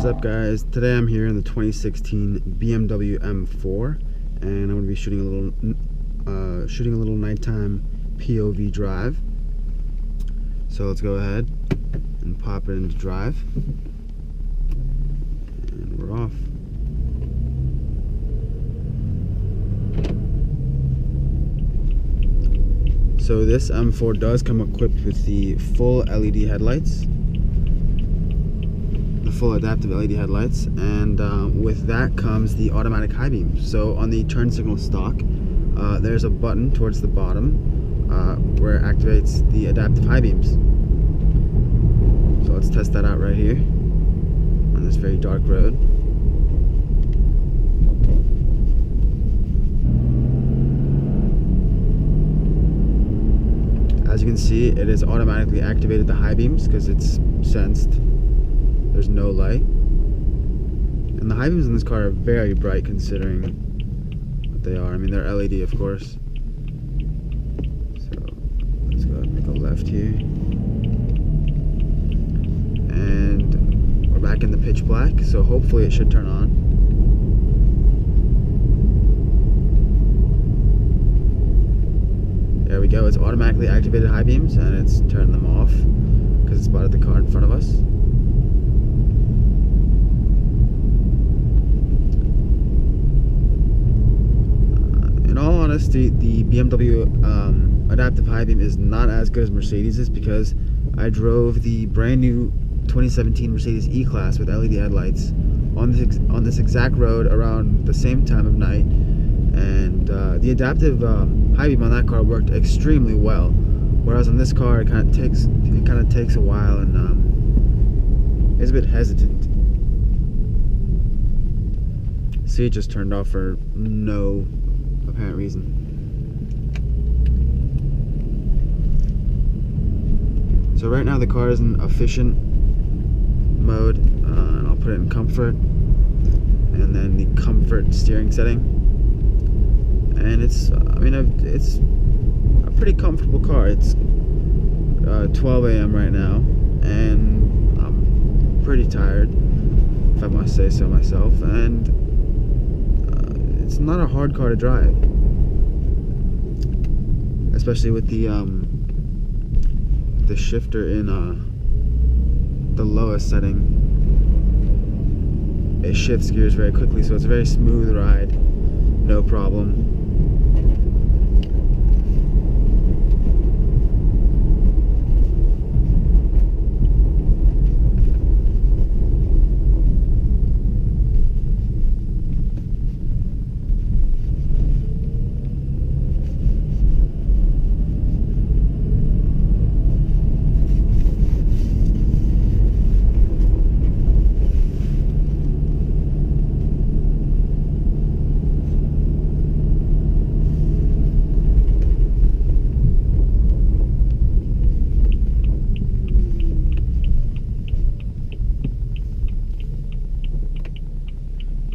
up, guys? Today I'm here in the 2016 BMW M4, and I'm going to be shooting a little nighttime POV drive. So let's go ahead and pop it into drive, and we're off. So this M4 does come equipped with the full LED headlights, the full adaptive LED headlights, and with that comes the automatic high beams. So on the turn signal stock, there's a button towards the bottom where it activates the adaptive high beams. So let's test that out right here on this very dark road. As you can see, it has automatically activated the high beams because it's sensed there's no light. And the high beams in this car are very bright considering what they are. I mean, they're LED, of course. So let's go ahead and make a left here. And we're back in the pitch black, so hopefully it should turn on. There we go, it's automatically activated high beams and it's turned them off because it spotted the car in front of us. In all honesty, the BMW adaptive high beam is not as good as Mercedes's because I drove the brand new 2017 Mercedes E-Class with LED headlights on this exact road around the same time of night. And the adaptive high beam on that car worked extremely well, whereas on this car it kind of takes a while and it's a bit hesitant. See, it just turned off for no apparent reason. So right now the car is in efficient mode, and I'll put it in comfort, and then the comfort steering setting. And it's a pretty comfortable car. It's 12 a.m. right now, and I'm pretty tired, if I must say so myself. And it's not a hard car to drive, especially with the shifter in the lowest setting. It shifts gears very quickly, so it's a very smooth ride, no problem.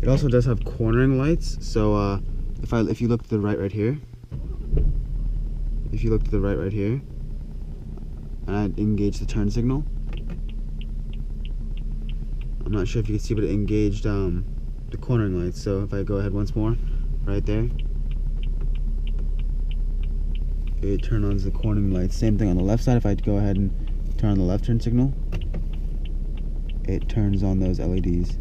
It also does have cornering lights, so if you look to the right here, and I engage the turn signal, I'm not sure if you can see, but it engaged the cornering lights. So if I go ahead once more, right there, it turns on the cornering lights. Same thing on the left side. If I go ahead and turn on the left turn signal, it turns on those LEDs.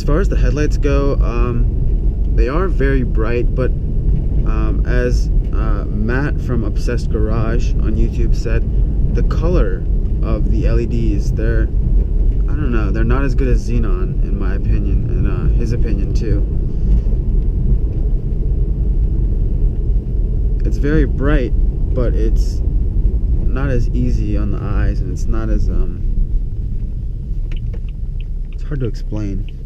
as far as the headlights go, they are very bright, but as Matt from Obsessed Garage on YouTube said, the color of the LEDs, I don't know, they're not as good as xenon in my opinion, and his opinion too. It's very bright, but it's not as easy on the eyes, and it's not as it's hard to explain.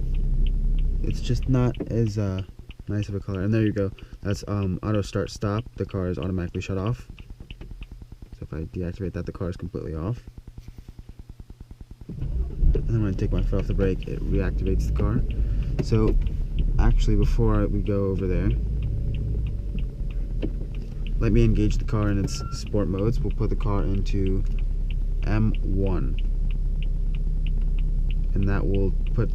It's just not as nice of a color. And there you go, that's auto start stop. The car is automatically shut off. So if I deactivate that, the car is completely off. And then when I take my foot off the brake, it reactivates the car. So actually, before we go over there, let me engage the car in its sport modes. We'll put the car into M1, and that will put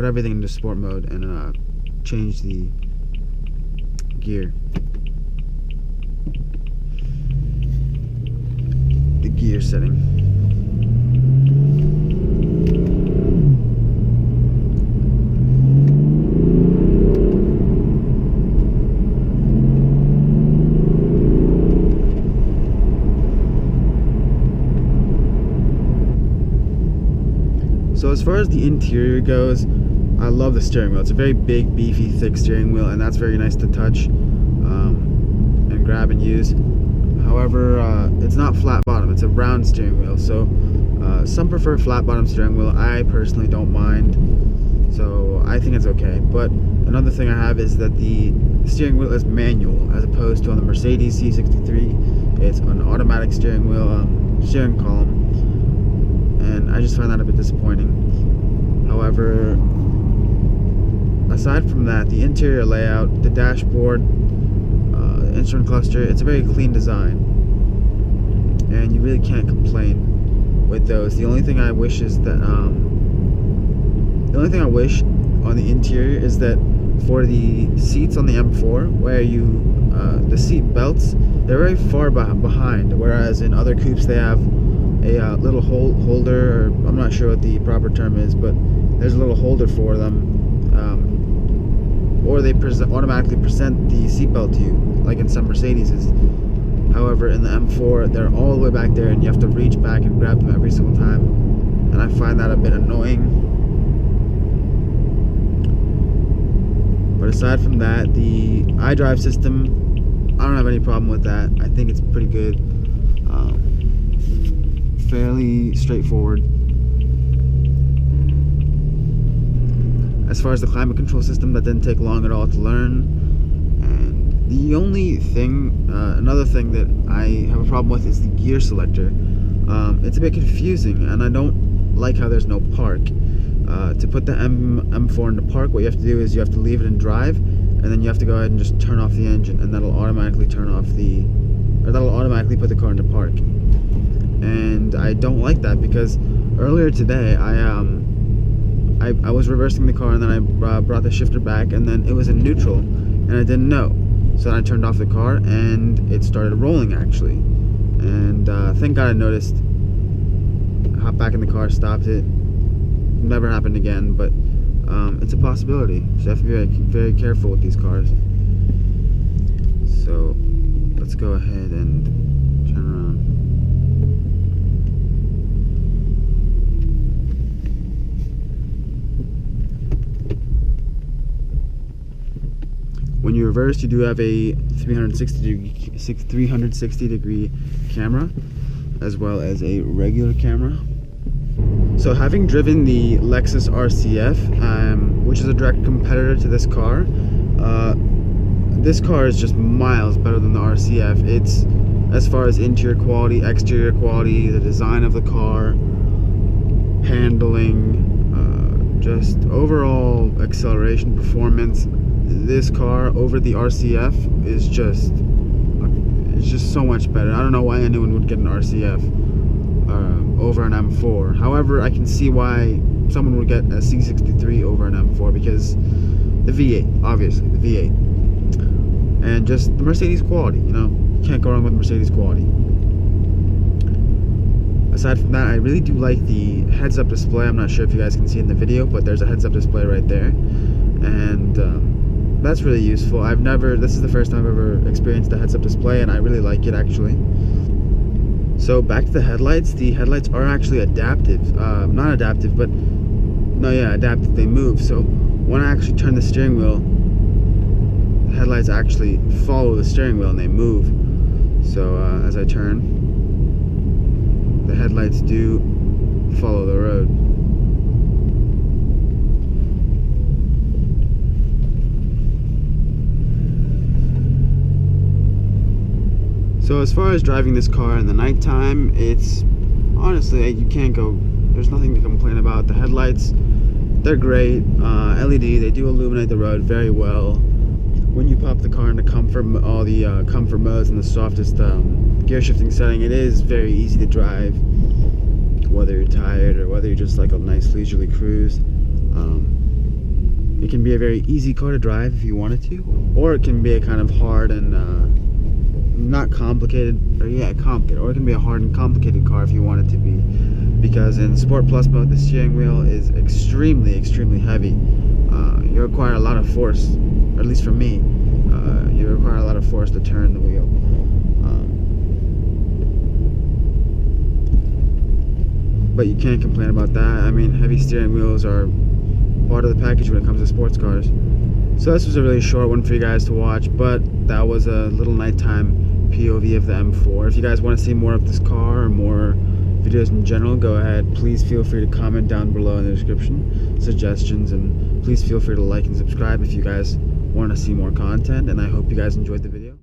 everything into sport mode and change the gear setting. So as far as the interior goes, I love the steering wheel. It's a very big, beefy, thick steering wheel, and that's very nice to touch and grab and use. However, it's not flat bottom, it's a round steering wheel. So some prefer flat bottom steering wheel. I personally don't mind, so I think it's okay. But another thing I have is that the steering wheel is manual, as opposed to on the Mercedes C63, it's an automatic steering wheel, steering column. And I just find that a bit disappointing. However, aside from that, the interior layout, the dashboard, the instrument cluster, it's a very clean design, and you really can't complain with those. The only thing I wish is that on the interior is that for the seats on the M4, where the seat belts, they're very far behind, whereas in other coupes they have a little holder, or I'm not sure what the proper term is, but there's a little holder for them, or they automatically present the seatbelt to you, like in some Mercedeses. However, in the M4, they're all the way back there, and you have to reach back and grab them every single time, and I find that a bit annoying. But aside from that, the iDrive system, I don't have any problem with that. I think it's pretty good. Fairly straightforward. As far as the climate control system, that didn't take long at all to learn. And the only thing, another thing that I have a problem with is the gear selector. It's a bit confusing, and I don't like how there's no park. To put the M4 into park, what you have to do is you have to leave it in drive, and then you have to go ahead and just turn off the engine, and that'll automatically that'll automatically put the car into park. And I don't like that, because earlier today I was reversing the car, and then I brought the shifter back, and then it was in neutral, and I didn't know. So then I turned off the car, and it started rolling actually. And thank God I noticed. I hopped back in the car, stopped it. Never happened again, but it's a possibility. So you have to be very, very careful with these cars. So let's go ahead and turn around. When you reverse, you do have a 360 degree camera, as well as a regular camera. So having driven the Lexus RCF, which is a direct competitor to this car is just miles better than the RCF. It's, as far as interior quality, exterior quality, the design of the car, handling, just overall acceleration performance, this car over the RCF is just so much better. I don't know why anyone would get an RCF over an M4. However, I can see why someone would get a C63 over an M4, because the V8, obviously, the V8. And just the Mercedes quality, you know, you can't go wrong with Mercedes quality. aside from that, I really do like the heads-up display. I'm not sure if you guys can see it in the video, but there's a heads-up display right there, and that's really useful. This is the first time I've ever experienced the heads-up display, and I really like it actually. So back to the headlights. The headlights are actually adaptive. Not adaptive, but no, yeah, adaptive. They move. So when I actually turn the steering wheel, the headlights actually follow the steering wheel and they move. So as I turn, the headlights do follow the road. So as far as driving this car in the nighttime, it's honestly, you can't go, there's nothing to complain about. The headlights, they're great. LED, they do illuminate the road very well. When you pop the car into all the comfort modes and the softest gear shifting setting, it is very easy to drive, whether you're tired or whether you're just like a nice leisurely cruise. It can be a very easy car to drive if you wanted to, or it can be a kind of hard and not complicated, complicated, or it can be a hard and complicated car if you want it to be, because in Sport Plus mode the steering wheel is extremely heavy. You require a lot of force, or at least for me, you require a lot of force to turn the wheel. But you can't complain about that. I mean, heavy steering wheels are part of the package when it comes to sports cars. So this was a really short one for you guys to watch, but that was a little nighttime POV of the M4. If you guys want to see more of this car or more videos in general, go ahead. Please feel free to comment down below in the description, suggestions, and please feel free to like and subscribe if you guys want to see more content, and I hope you guys enjoyed the video.